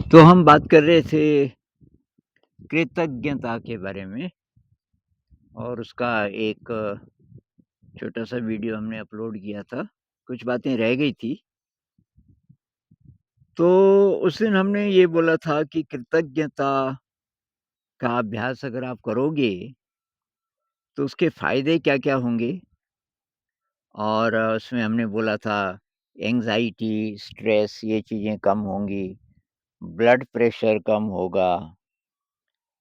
तो हम बात कर रहे थे कृतज्ञता के बारे में और उसका एक छोटा-सा वीडियो हमने अपलोड किया था। कुछ बातें रह गई थी। तो उस दिन हमने ये बोला था कि कृतज्ञता का अभ्यास अगर आप करोगे, तो उसके फ़ायदे क्या-क्या होंगे? और उसमें हमने बोला था एंग्ज़ायटी, स्ट्रेस ये चीज़ें कम होंगी, ब्लड प्रेशर कम होगा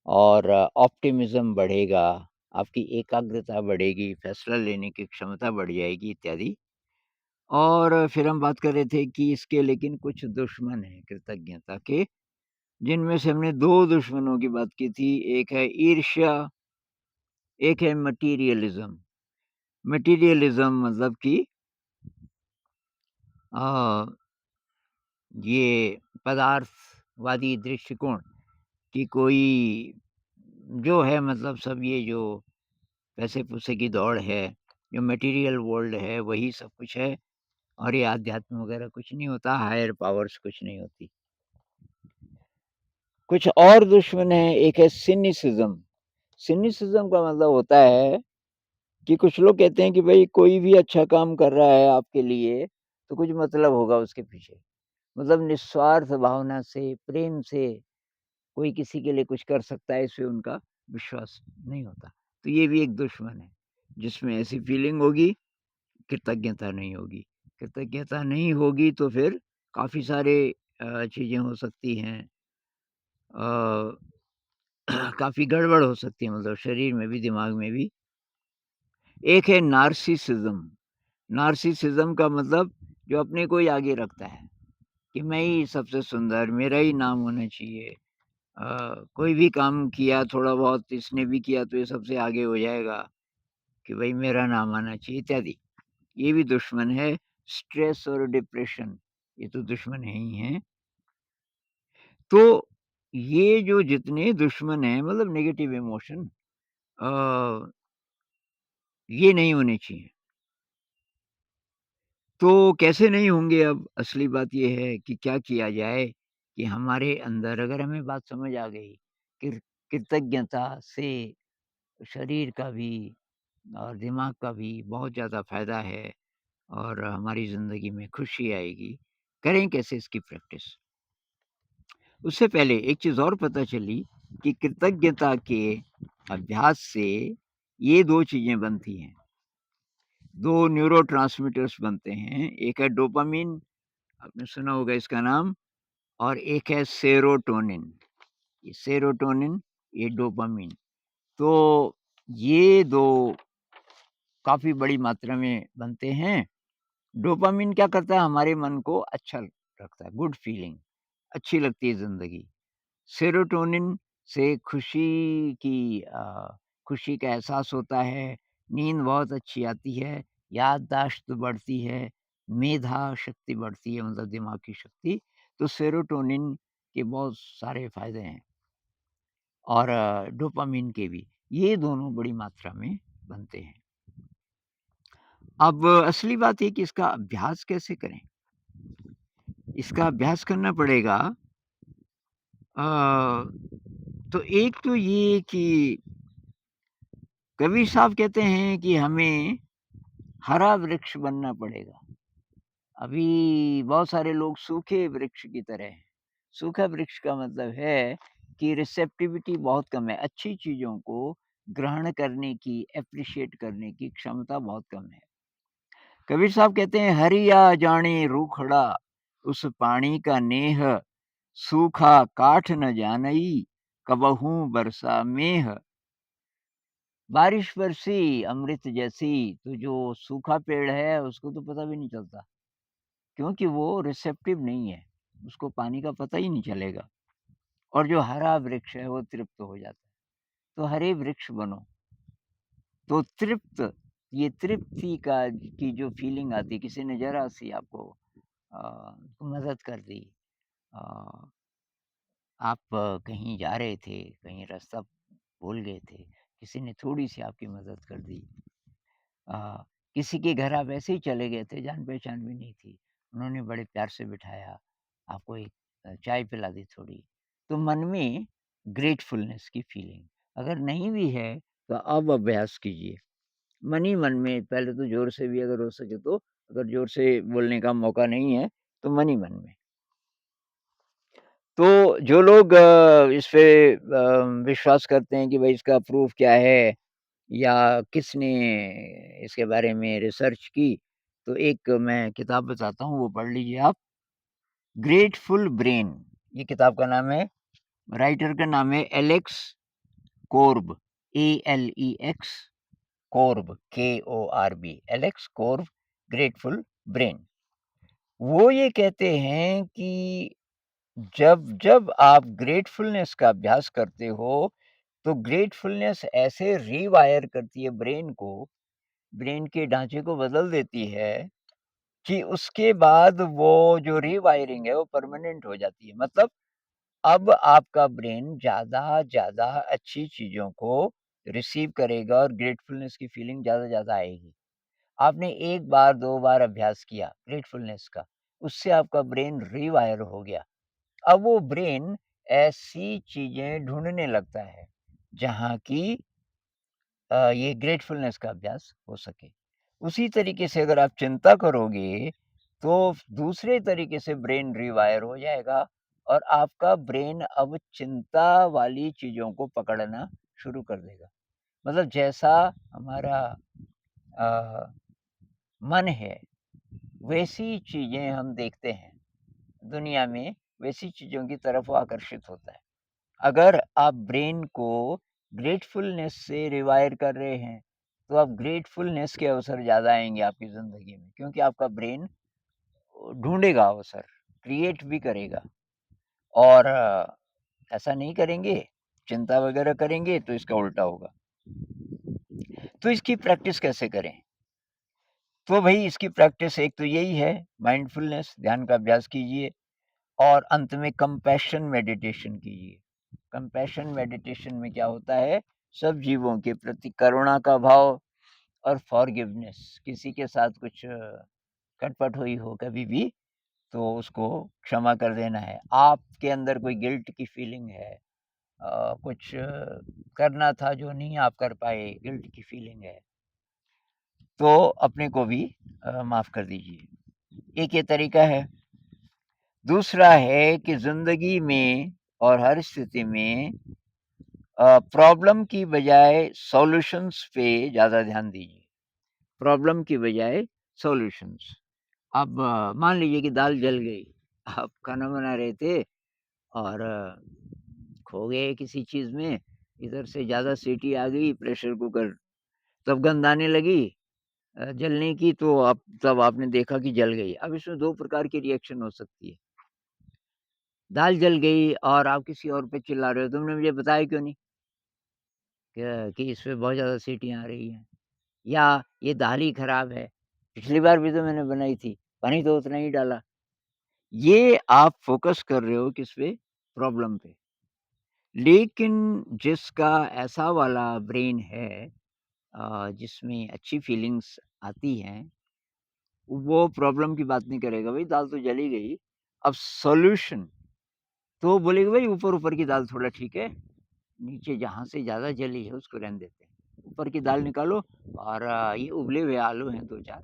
और ऑप्टिमिज़्म बढ़ेगा, आपकी एकाग्रता बढ़ेगी, फैसला लेने की क्षमता बढ़ जाएगी इत्यादि। और फिर हम बात कर रहे थे कि इसके लेकिन कुछ दुश्मन हैं कृतज्ञता के, जिनमें से हमने 2 दुश्मनों की बात की थी, एक है ईर्ष्या, एक है मटीरियलिज़्म। मटीरियलिज़्म मतलब कि अ, ये पदार्थवादी दृष्टिकोण कि कोई जो है मतलब सब ये जो पैसे-पूसे की दौड़ है, जो मटीरियल वर्ल्ड है वही सब कुछ है और ये आध्यात्म वगैरह कुछ नहीं होता, हायर पावर्स कुछ नहीं होती। कुछ और दुश्मन हैं, एक है सिनिसिज़्म। सिनिसिज़्म का मतलब होता है कि कुछ लोग कहते हैं कि भई कोई भी अच्छा काम कर रहा है आपके लिए, तो कुछ मतलब होगा उसके पीछे। मतलब निस्वार्थ भावना से, प्रेम से कोई किसी के लिए कुछ कर सकता है, इसमें उनका विश्वास नहीं होता। तो ये भी एक दुश्मन है, जिसमें ऐसी फीलिंग होगी, कृतज्ञता नहीं होगी। कृतज्ञता नहीं होगी तो फिर काफ़ी सारे चीज़ें हो सकती हैं। अ, काफ़ी गड़बड़ हो सकती है मतलब शरीर में भी, दिमाग में भी। एक है नार्सिसिज़्म। नार्सिसिज़्म का मतलब जो अपने को ही आगे रखता है, कि मैं ही सबसे सुंदर, मेरा ही नाम होना चाहिए। कोई भी काम किया थोड़ा बहुत इसने भी किया तो ये सबसे आगे हो जाएगा, कि भई मेरा नाम आना चाहिए इत्यादि। ये भी दुश्मन है। स्ट्रेस और डिप्रेशन, ये तो दुश्मन है ही हैं। तो ये जो जितने दुश्मन हैं मतलब नेगेटिव इमोशन अ, ये नहीं होने चाहिए। तो कैसे नहीं होंगे अब असली बात ये है कि क्या किया जाए कि हमारे अंदर अगर हमें बात समझ आ गई कि कृतज्ञता से शरीर का भी और दिमाग का भी बहुत ज़्यादा फ़ायदा है और हमारी ज़िंदगी में खुशी आएगी। करें कैसे इसकी प्रैक्टिस? उससे पहले एक चीज़ और पता चली कि कृतज्ञता के अभ्यास से ये 2 चीज़ें बनती हैं, 2 न्यूरोट्रांसमीटर्स बनते हैं। एक है डोपामाइन, आपने सुना होगा इसका नाम, और एक है सेरोटोनिन। ये सेरोटोनिन, ये डोपामाइन। तो ये 2 काफ़ी बड़ी मात्रा में बनते हैं। डोपामाइन क्या करता है हमारे मन को अच्छा रखता है, गुड फीलिंग, अच्छी लगती है ज़िंदगी। सेरोटोनिन से खुशी का एहसास होता है, नींद बहुत अच्छी आती है, याददाश्त बढ़ती है, मेधा शक्ति बढ़ती है मतलब दिमाग की शक्ति। तो सेरोटोनिन के बहुत सारे फ़ायदे हैं और डोपामाइन के भी। ये दोनों बड़ी मात्रा में बनते हैं। अब असली बात है कि इसका अभ्यास कैसे करें? इसका अभ्यास करना पड़ेगा। अ, तो एक तो ये कि कबीर साहब कहते हैं कि हमें हरा वृक्ष बनना पड़ेगा। अभी बहुत सारे लोग सूखे वृक्ष की तरह हैं। सूखा वृक्ष का मतलब है कि रिसेप्टिविटी बहुत कम है। अच्छी चीज़ों को ग्रहण करने की, एप्रिशिएट करने की क्षमता बहुत कम है। कबीर साहब कहते हैं, हरिया जाने रूखड़ा, उस पानी का नेह, सूखा काठ न जानई, कबहू बरसा मेह। बारिश बरसी अमृत जैसी, तो जो सूखा पेड़ है उसको तो पता भी नहीं चलता, क्योंकि वो रिसेप्टिव नहीं है, उसको पानी का पता ही नहीं चलेगा। और जो हरा वृक्ष है वो तृप्त हो जाता है। तो हरे वृक्ष बनो, तो तृप्त, ये तृप्ति का की जो फीलिंग आती है, किसी ने ज़रा सी आपको मदद कर दी। अ, आप कहीं जा रहे थे, कहीं रास्ता भूल गए थे, किसी ने थोड़ी-सी आपकी मदद कर दी। अ, किसी के घर आप ऐसे ही चले गए थे, जान-पहचान भी नहीं थी, उन्होंने बड़े प्यार से बिठाया, आपको एक चाय पिला दी थोड़ी, तो मन में ग्रेटफुलनेस की फीलिंग, अगर नहीं भी है तो अब अभ्यास कीजिए। मन ही मन में पहले तो ज़ोर से भी अगर हो सके तो, अगर ज़ोर से बोलने का मौका नहीं है, तो मन ही मन में। तो जो लोग इस पे विश्वास करते हैं कि भई इसका प्रूफ़ क्या है या किसने इसके बारे में रिसर्च की, तो एक मैं किताब बताता हूँ, वो पढ़ लीजिए आप, ग्रेटफुल ब्रेन, ये किताब का नाम है। राइटर का नाम है Alex Korb, ALEX Korb, KORB, Alex Korb, grateful brain. वो ये कहते हैं कि जब आप ग्रेटफुलनेस का अभ्यास करते हो, तो ग्रेटफुलनेस ऐसे रीवायर करती है ब्रेन को, ब्रेन के ढांचे को बदल देती है कि उसके बाद वो जो रीवायरिंग है वो परमानेंट हो जाती है। मतलब अब आपका ब्रेन ज़्यादा अच्छी चीज़ों को रिसीव करेगा और ग्रेटफुलनेस की फीलिंग ज़्यादा आएगी। आपने 1 बार 2 बार अभ्यास किया ग्रेटफुलनेस का, उससे आपका ब्रेन रीवायर हो गया। अब वो ब्रेन ऐसी चीज़ें ढूँढने लगता है, जहाँ की ये ग्रेटफुलनेस का अभ्यास हो सके। उसी तरीके से अगर आप चिंता करोगे, तो दूसरे तरीके से ब्रेन रिवायर हो जाएगा और आपका ब्रेन अब चिंता वाली चीज़ों को पकड़ना शुरू कर देगा। मतलब जैसा हमारा अ, मन है, वैसी चीज़ें हम देखते हैं दुनिया में, वैसी चीज़ों की तरफ वो आकर्षित होता है। अगर आप ब्रेन को ग्रेटफुलनेस से रिवायर कर रहे हैं, तो आप ग्रेटफुलनेस के अवसर ज़्यादा आएँगे आपकी ज़िंदगी में, क्योंकि आपका ब्रेन ढूँढेगा अवसर, क्रिएट भी करेगा। और ऐसा नहीं करेंगे, चिंता वगैरह करेंगे तो इसका उल्टा होगा। तो इसकी प्रैक्टिस कैसे करें? तो भई इसकी प्रैक्टिस एक तो यही है, माइंडफुलनेस, ध्यान का अभ्यास कीजिए और अंत में कंपैशन मेडिटेशन कीजिए। कंपैशन मेडिटेशन में क्या होता है, सब जीवों के प्रति करुणा का भाव और फॉरगिवनेस, किसी के साथ कुछ खटपट हुई हो कभी भी, तो उसको क्षमा कर देना है। आपके अंदर कोई गिल्ट की फीलिंग है, कुछ करना था जो नहीं आप कर पाए, गिल्ट की फीलिंग है, तो अपने को भी माफ़ कर दीजिए। एक ये तरीका है। दूसरा है कि ज़िंदगी में और हर स्थिति में प्रॉब्लम की बजाय सॉल्यूशंस पे ज़्यादा ध्यान दीजिए। प्रॉब्लम की बजाय सॉल्यूशंस। अब मान लीजिए कि दाल जल गई, आप खाना बना रहे थे और खो गए किसी चीज़ में, इधर से ज़्यादा सीटी आ गई, प्रेशर कुकर तब गंध आने लगी जलने की, तो आप तब आपने देखा कि जल गई। अब इसमें 2 प्रकार की रिएक्शन हो सकती है। दाल जल गई और आप किसी और पे चिल्ला रहे हो, तुमने मुझे बताया क्यों नहीं कि इसमें बहुत ज़्यादा सीटियाँ आ रही हैं, या ये दाल ही खराब है, पिछली बार भी तो मैंने बनाई थी, पानी तो उतना ही डाला। ये आप फ़ोकस कर रहे हो किस पे? प्रॉब्लम पे। लेकिन जिसका ऐसा वाला ब्रेन है जिसमें अच्छी फीलिंग्स आती हैं, वो प्रॉब्लम की बात नहीं करेगा, भई दाल तो जल ही गई, अब सॉल्यूशन तो बोलेगा भई ऊपर-ऊपर की दाल थोड़ा ठीक है, नीचे जहाँ से ज़्यादा जली है उसको रहने देते हैं। ऊपर की दाल निकालो और ये उबले हुए आलू हैं 2-4,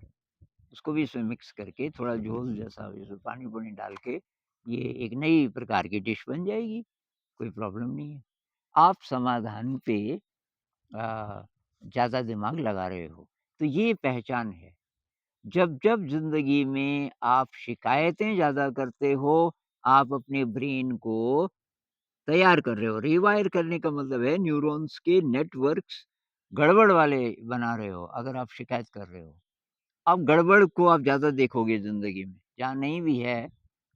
उसको भी इसमें मिक्स करके थोड़ा झोल जैसा इसमें पानी-पुनी डाल के ये एक नई प्रकार की डिश बन जाएगी, कोई प्रॉब्लम नहीं है। आप समाधान पे ज़्यादा दिमाग लगा रहे हो, तो ये पहचान है। जब ज़िंदगी में आप शिकायतें ज़्यादा करते हो, आप अपने ब्रेन को तैयार कर रहे हो। रिवायर करने का मतलब है न्यूरॉन्स के नेटवर्क्स गड़बड़ वाले बना रहे हो, अगर आप शिकायत कर रहे हो। अब गड़बड़ को आप ज़्यादा देखोगे ज़िंदगी में, जहाँ नहीं भी है,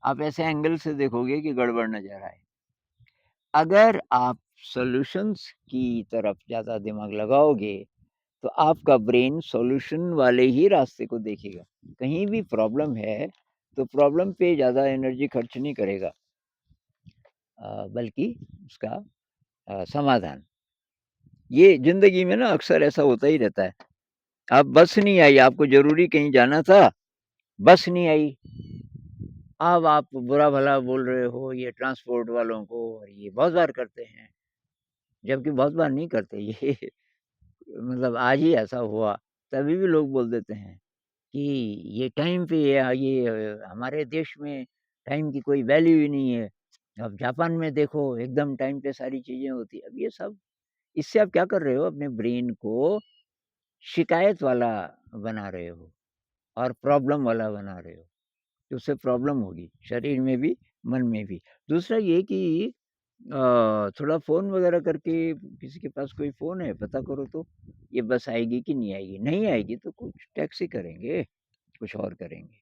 आप ऐसे एंगल से देखोगे कि गड़बड़ नज़र आए। अगर आप सॉल्यूशंस की तरफ ज़्यादा दिमाग लगाओगे, तो आपका ब्रेन सॉल्यूशन वाले ही रास्ते को देखेगा। कहीं भी प्रॉब्लम है, तो प्रॉब्लम पे ज़्यादा एनर्जी खर्च नहीं करेगा बल्कि उसका समाधान। ये ज़िंदगी में ना अक्सर ऐसा होता ही रहता है। अब बस नहीं आई, आपको ज़रूरी कहीं जाना था, बस नहीं आई, अब आप बुरा-भला बोल रहे हो ये ट्रांसपोर्ट वालों को और ये बहुत बार करते हैं, जबकि बहुत बार नहीं करते ये मतलब आज ही ऐसा हुआ, तभी भी लोग बोल देते हैं कि ये टाइम पे हमारे देश में टाइम की कोई वैल्यू ही नहीं है। अब जापान में देखो एकदम टाइम पे सारी चीज़ें होती हैं। अब ये सब इससे आप क्या कर रहे हो अपने ब्रेन को शिकायत वाला बना रहे हो और प्रॉब्लम वाला बना रहे हो। तो उससे प्रॉब्लम होगी, शरीर में भी, मन में भी। दूसरा ये कि थोड़ा फ़ोन वगैरह करके किसी के पास कोई फ़ोन है पता करो तो, ये बस आएगी कि नहीं आएगी? नहीं आएगी तो कुछ टैक्सी करेंगे, कुछ और करेंगे।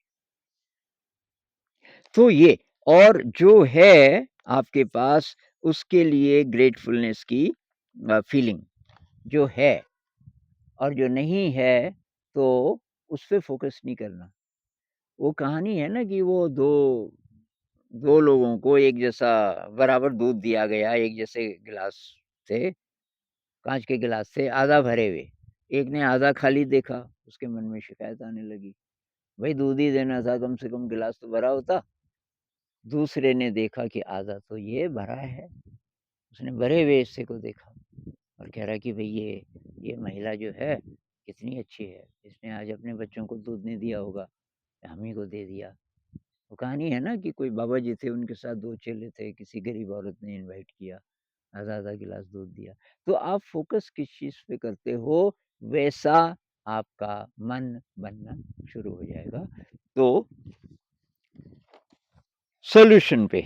तो ये और जो है आपके पास उसके लिए ग्रेटफुलनेस की फीलिंग जो है और जो नहीं है, तो उस पे फ़ोकस नहीं करना। वो कहानी है ना कि वो 2 लोगों को एक जैसा बराबर दूध दिया गया, एक जैसे गिलास थे, काँच के गिलास से आधा भरे हुए। एक ने आधा खाली देखा, उसके मन में शिकायत आने लगी, भई दूध ही देना था, कम से कम गिलास तो भरा होता। दूसरे ने देखा कि आधा तो ये भरा है, उसने भरे हुए हिस्से को देखा और कह रहा है कि भई ये महिला जो है, कितनी अच्छी है, इसने आज अपने बच्चों को दूध नहीं दिया होगा, हम ही को दे दिया। वो कहानी है ना कि कोई बाबा जी थे, उनके साथ 2 चेले थे, किसी गरीब औरत ने इनवाइट किया, आधा-आधा गिलास दूध दिया। तो आप फ़ोकस किस चीज़ पे करते हो, वैसा आपका मन बनना शुरू हो जाएगा। तो सॉल्यूशन पे,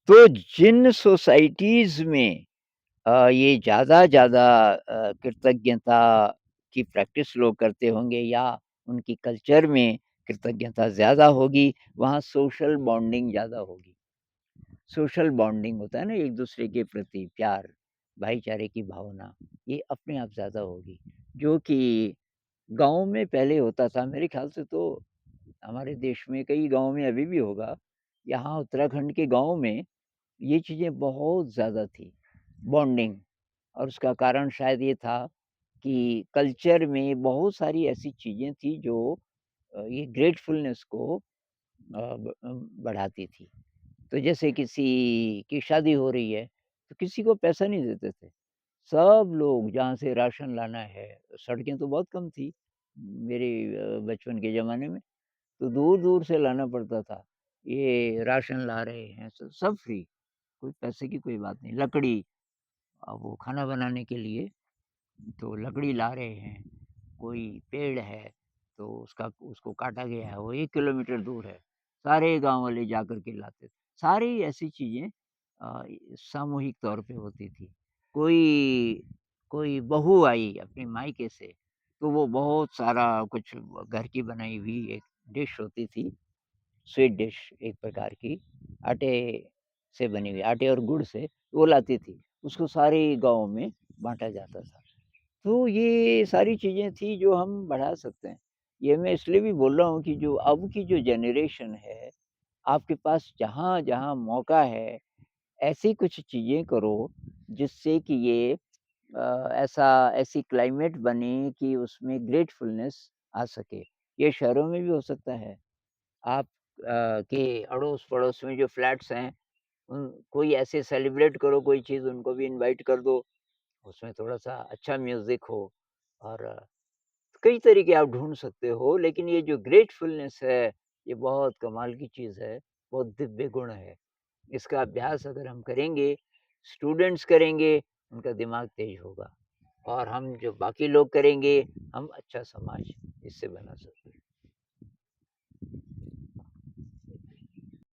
तो जिन सोसाइटीज़ में ये ज़्यादा कृतज्ञता की प्रैक्टिस लोग करते होंगे या उनकी कल्चर में कृतज्ञता ज़्यादा होगी, वहाँ सोशल बॉन्डिंग ज़्यादा होगी। सोशल बॉन्डिंग होता है ना एक-दूसरे के प्रति प्यार, भाईचारे की भावना, ये अपने आप ज़्यादा होगी। जो कि गाँव में पहले होता था, मेरे ख़्याल से तो हमारे देश में कई गाँव में अभी भी होगा। यहाँ उत्तराखंड के गाँव में ये चीज़ें बहुत ज़्यादा थी, बॉन्डिंग और उसका कारण शायद ये था कि कल्चर में बहुत सारी ऐसी चीज़ें थी जो ये ग्रेटफुलनेस को बढ़ाती थी। तो जैसे किसी की शादी हो रही है, तो किसी को पैसा नहीं देते थे। सब लोग जहाँ से राशन लाना है, सड़कें तो बहुत कम थी मेरे बचपन के ज़माने में, तो दूर-दूर से लाना पड़ता था। ये राशन ला रहे हैं, सब फ्री, कोई पैसे की कोई बात नहीं। लकड़ी वो खाना बनाने के लिए तो लकड़ी ला रहे हैं, कोई पेड़ है तो उसको काटा गया है, वो 1 किलोमीटर दूर है, सारे गाँव वाले जाकर के लाते थे। सारी ऐसी चीज़ें सामूहिक तौर पे होती थी। कोई कोई बहू आई अपने मायके से, तो वो बहुत सारा कुछ घर की बनाई हुई एक डिश होती थी, स्वीट डिश एक प्रकार की, आटे से बनी हुई, आटे और गुड़ से, वो लाती थी। उसको सारे गाँव में बाँटा जाता था। तो ये सारी चीज़ें थी जो हम बढ़ा सकते हैं। ये मैं इसलिए भी बोल रहा हूँ कि जो अब की जो जनरेशन है, आपके पास जहाँ-जहाँ मौका है, ऐसी कुछ चीज़ें करो जिससे कि ये ऐसी क्लाइमेट बने कि उसमें ग्रेटफुलनेस आ सके। ये शहरों में भी हो सकता है। आप के अड़ोस-पड़ोस में जो फ्लैट्स हैं, कोई ऐसे सेलिब्रेट करो कोई चीज़, उनको भी इनवाइट कर दो। उसमें थोड़ा-सा अच्छा म्यूज़िक हो और कई तरीके आप ढूँढ सकते हो, लेकिन ये जो ग्रेटफुलनेस है, ये बहुत कमाल की चीज़ है, बहुत दिव्य गुण है। इसका अभ्यास अगर हम करेंगे, स्टूडेंट्स करेंगे, उनका दिमाग तेज होगा और हम जो बाकी लोग करेंगे, हम अच्छा समाज इससे बना सकते हैं।